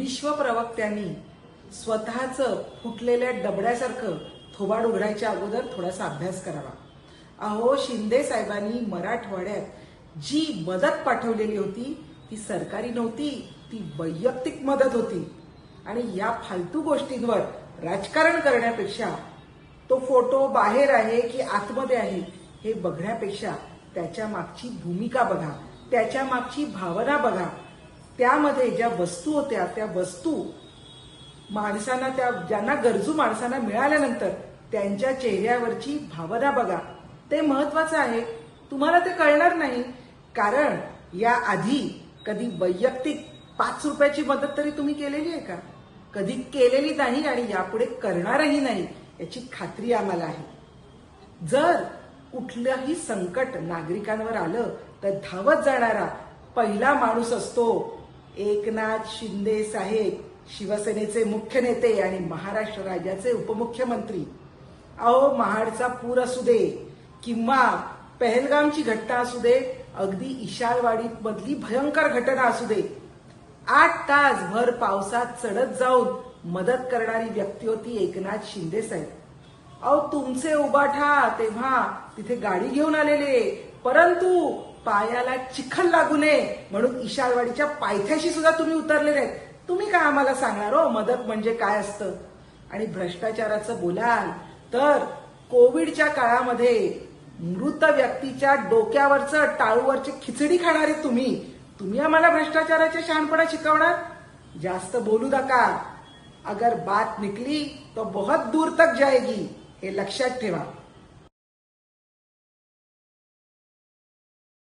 विश्व प्रवक्त्यांनी स्वतःचं फुटलेल्या डबड्यासारखं थोबाड उघडायच्या अगोदर थोडासा अभ्यास करावा. अहो, शिंदे साहेबांनी मराठवाड्यात जी मदत पाठवलेली होती ती सरकारी नव्हती, ती वैयक्तिक मदत होती. आणि या फालतू गोष्टींवर राजकारण करण्यापेक्षा तो फोटो बाहेर आहे की आतमध्ये आहे हे बघण्यापेक्षा त्याच्या मागची भूमिका बघा, त्याच्या मागची भावना बघा. त्यामध्ये ज्या वस्तू होत्या त्या वस्तू माणसांना, त्या ज्यांना गरजू माणसांना मिळाल्यानंतर त्यांच्या चेहऱ्यावरची भावना बघा. ते महत्वाचं आहे. तुम्हाला ते कळणार नाही कारण या आधी कधी वैयक्तिक 5 रुपयाची मदत तरी तुम्ही केलेली आहे का? कधी केलेली नाही आणि यापुढे करणारही नाही याची खात्री आम्हाला आहे. जर कुठलंही संकट नागरिकांवर आलं तर धावत जाणारा पहिला माणूस असतो एकनाथ शिंदे साहेब, शिवसेनेचे मुख्य नेते आणि महाराष्ट्र राज्याचे उपमुख्यमंत्री. अहो, महाडचा पूर असू दे किंवा पहलगामची घटना असू दे, अगदी इशाळवाडी मधली भयंकर घटना असू दे, 8 तास भर पावसात चढत जाऊन मदत करणारी व्यक्ती होती एकनाथ शिंदे साहेब. अहो, तुमचे उबाठा तेव्हा तिथे गाडी घेऊन आलेले, परंतु पायाला चिखल लागू नये म्हणून इशाळवाडीच्या पायथ्याशी सुद्धा तुम्ही उतरलेले आहेत. तुम्ही काय आम्हाला सांगणार हो मदत म्हणजे काय असतं? आणि भ्रष्टाचाराचं बोलाल तर कोविडच्या काळामध्ये मृत व्यक्तीच्या डोक्यावरचं टाळूवरची खिचडी खाणारे तुम्ही आम्हाला भ्रष्टाचाराच्या शहाणपणा शिकवणार? जास्त बोलू नका. अगर बात निकली तो बहुत दूर तक जाएगी, हे लक्षात ठेवा.